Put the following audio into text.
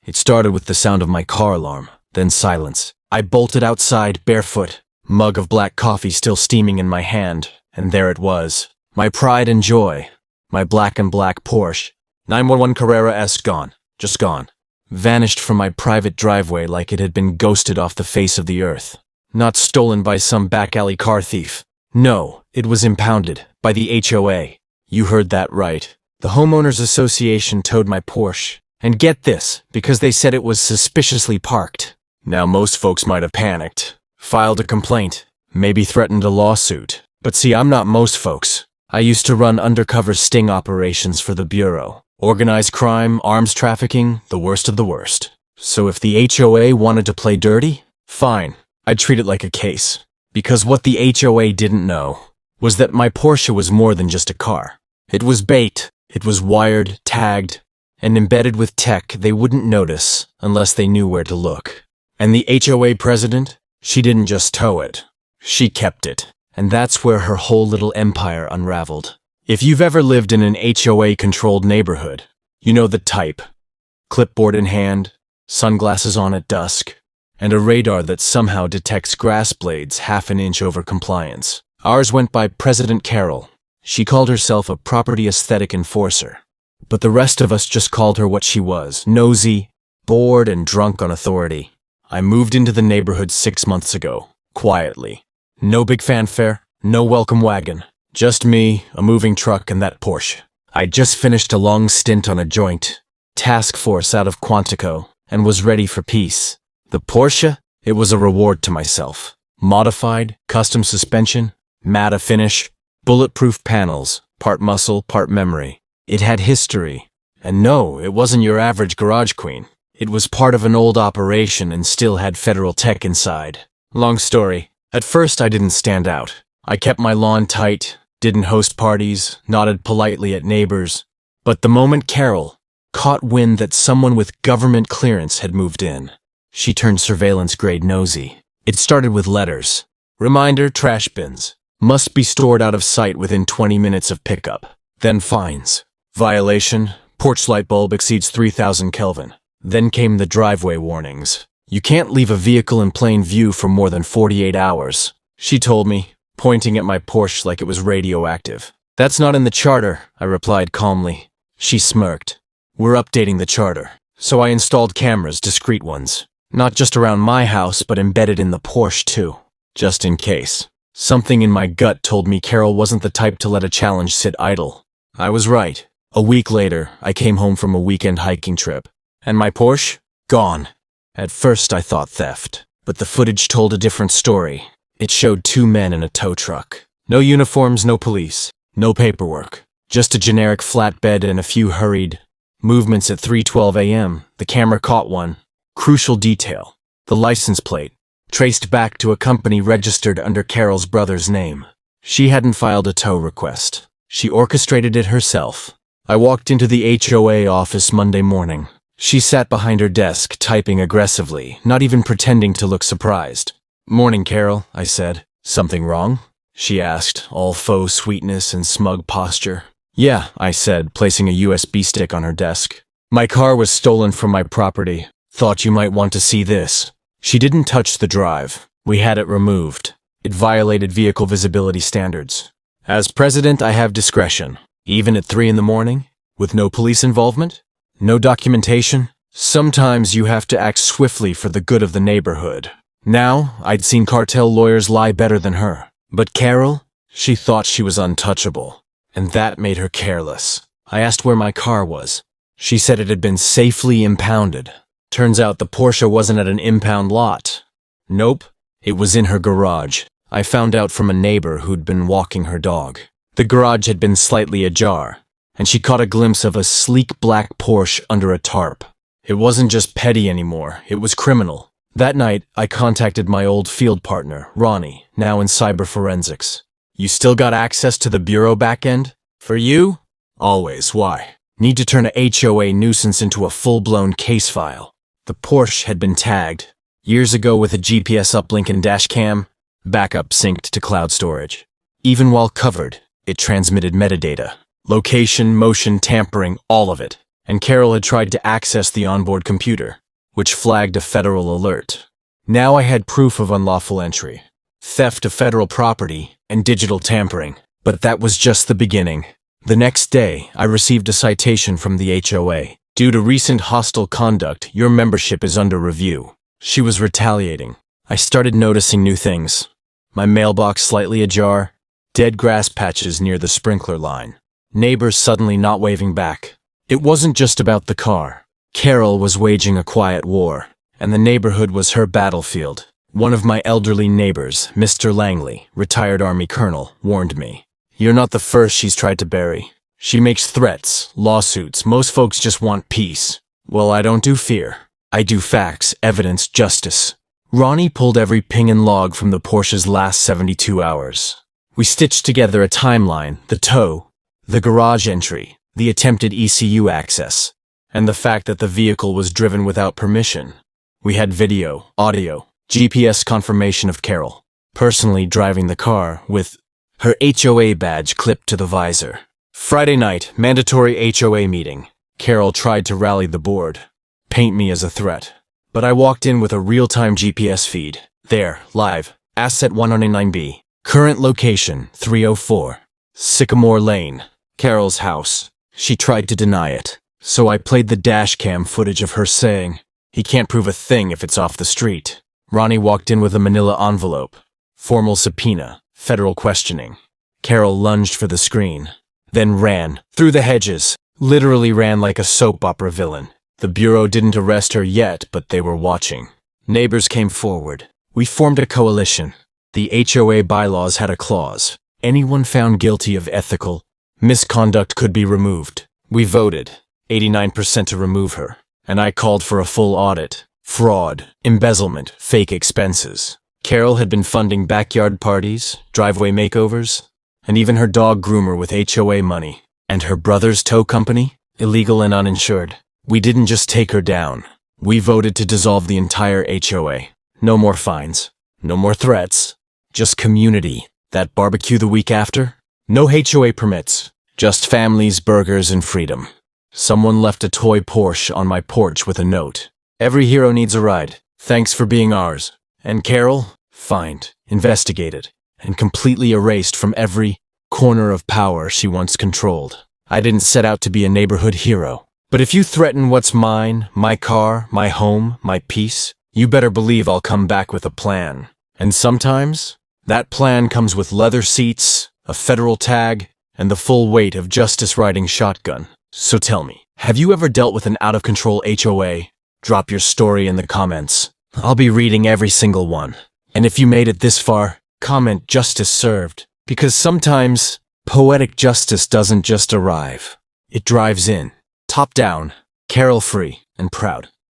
It started with the sound of my car alarm, then silence. I bolted outside, barefoot, mug of black coffee still steaming in my hand, and there it was. My pride and joy. My black Porsche. 911 Carrera S gone. Just gone. Vanished from my private driveway like it had been ghosted off the face of the earth. Not stolen by some back alley car thief. No, it was impounded by the HOA. You heard that right. The Homeowners Association towed my Porsche. And get this, because they said it was suspiciously parked. Now most folks might have panicked, filed a complaint, maybe threatened a lawsuit. But see, I'm not most folks. I used to run undercover sting operations for the Bureau. Organized crime, arms trafficking, the worst of the worst. So if the HOA wanted to play dirty, fine. I'd treat it like a case. Because what the HOA didn't know was that my Porsche was more than just a car. It was bait. It was wired, tagged, and embedded with tech they wouldn't notice unless they knew where to look. And the HOA president, she didn't just tow it. She kept it. And that's where her whole little empire unraveled. If you've ever lived in an HOA-controlled neighborhood, you know the type. Clipboard in hand, sunglasses on at dusk, and a radar that somehow detects grass blades half an inch over compliance. Ours went by President Carol. She called herself a property aesthetic enforcer. But the rest of us just called her what she was, nosy, bored, and drunk on authority. I moved into the neighborhood 6 months ago, quietly. No big fanfare, no welcome wagon. Just me, a moving truck, and that Porsche. I'd just finished a long stint on a joint task force out of Quantico and was ready for peace. The Porsche? It was a reward to myself. Modified, custom suspension, matte finish, bulletproof panels, part muscle, part memory. It had history. And no, it wasn't your average garage queen. It was part of an old operation and still had federal tech inside. Long story. At first I didn't stand out. I kept my lawn tight, didn't host parties, nodded politely at neighbors. But the moment Carol caught wind that someone with government clearance had moved in, she turned surveillance-grade nosy. It started with letters. Reminder, trash bins. Must be stored out of sight within 20 minutes of pickup. Then fines. Violation, porch light bulb exceeds 3,000 Kelvin. Then came the driveway warnings. You can't leave a vehicle in plain view for more than 48 hours. She told me, pointing at my Porsche like it was radioactive. That's not in the charter, I replied calmly. She smirked. We're updating the charter. So I installed cameras, discreet ones. Not just around my house, but embedded in the Porsche too. Just in case. Something in my gut told me Carol wasn't the type to let a challenge sit idle. I was right. A week later, I came home from a weekend hiking trip. And my Porsche? Gone. At first I thought theft, but the footage told a different story. It showed 2 men in a tow truck. No uniforms, no police, no paperwork. Just a generic flatbed and a few hurried movements at 3:12 a.m. The camera caught one. Crucial detail. The license plate, traced back to a company registered under Carol's brother's name. She hadn't filed a tow request. She orchestrated it herself. I walked into the HOA office Monday morning. She sat behind her desk, typing aggressively, not even pretending to look surprised. Morning, Carol, I said. Something wrong? She asked, all faux sweetness and smug posture. Yeah, I said, placing a USB stick on her desk. My car was stolen from my property. Thought you might want to see this. She didn't touch the drive. We had it removed. It violated vehicle visibility standards. As president, I have discretion. Even at 3 in the morning? With no police involvement? No documentation? Sometimes you have to act swiftly for the good of the neighborhood. Now, I'd seen cartel lawyers lie better than her. But Carol? She thought she was untouchable. And that made her careless. I asked where my car was. She said it had been safely impounded. Turns out the Porsche wasn't at an impound lot. Nope, it was in her garage. I found out from a neighbor who'd been walking her dog. The garage had been slightly ajar, and she caught a glimpse of a sleek black Porsche under a tarp. It wasn't just petty anymore, it was criminal. That night, I contacted my old field partner, Ronnie, now in cyber forensics. You still got access to the Bureau backend? For you? Always. Why? Need to turn a HOA nuisance into a full-blown case file. The Porsche had been tagged. Years ago with a GPS uplink and dash cam, backup synced to cloud storage. Even while covered, it transmitted metadata. Location, motion, tampering, all of it. and Carol had tried to access the onboard computer, which flagged a federal alert. Now I had proof of unlawful entry, theft of federal property, and digital tampering. But that was just the beginning. The next day, I received a citation from the HOA. Due to recent hostile conduct, your membership is under review. She was retaliating. I started noticing new things. My mailbox slightly ajar, dead grass patches near the sprinkler line, neighbors suddenly not waving back. It wasn't just about the car. Carol was waging a quiet war, and the neighborhood was her battlefield. One of my elderly neighbors, Mr. Langley, retired Army colonel, warned me. You're not the first she's tried to bury. She makes threats, lawsuits. Most folks just want peace. Well, I don't do fear. I do facts, evidence, justice. Ronnie pulled every ping and log from the Porsche's last 72 hours. We stitched together a timeline, the tow, the garage entry, the attempted ECU access, and the fact that the vehicle was driven without permission. We had video, audio, GPS confirmation of Carol, personally driving the car with her HOA badge clipped to the visor. Friday night, mandatory HOA meeting. Carol tried to rally the board, paint me as a threat. But I walked in with a real-time GPS feed. There, live, Asset 109B. Current location, 304. Sycamore Lane. Carol's house. She tried to deny it. So I played the dash cam footage of her saying, "He can't prove a thing if it's off the street." Ronnie walked in with a manila envelope. Formal subpoena. Federal questioning. Carol lunged for the screen, then ran, through the hedges, literally ran like a soap opera villain. The Bureau didn't arrest her yet, but they were watching. Neighbors came forward. We formed a coalition. The HOA bylaws had a clause. Anyone found guilty of ethical misconduct could be removed. We voted, 89% to remove her, and I called for a full audit. Fraud, embezzlement, fake expenses. Carol had been funding backyard parties, driveway makeovers, and even her dog groomer with HOA money. And her brother's tow company? Illegal and uninsured. We didn't just take her down. We voted to dissolve the entire HOA. No more fines. No more threats. Just community. That barbecue the week after? No HOA permits. Just families, burgers, and freedom. Someone left a toy Porsche on my porch with a note. Every hero needs a ride. Thanks for being ours. And Carol? Fined, investigated, and completely erased from every corner of power she once controlled. I didn't set out to be a neighborhood hero. But if you threaten what's mine, my car, my home, my peace, you better believe I'll come back with a plan. And sometimes, that plan comes with leather seats, a federal tag, and the full weight of justice riding shotgun. So tell me, have you ever dealt with an out-of-control HOA? Drop your story in the comments. I'll be reading every single one. And if you made it this far, comment "Justice served." Because sometimes, poetic justice doesn't just arrive. It drives in. Top down, Carol free, and proud.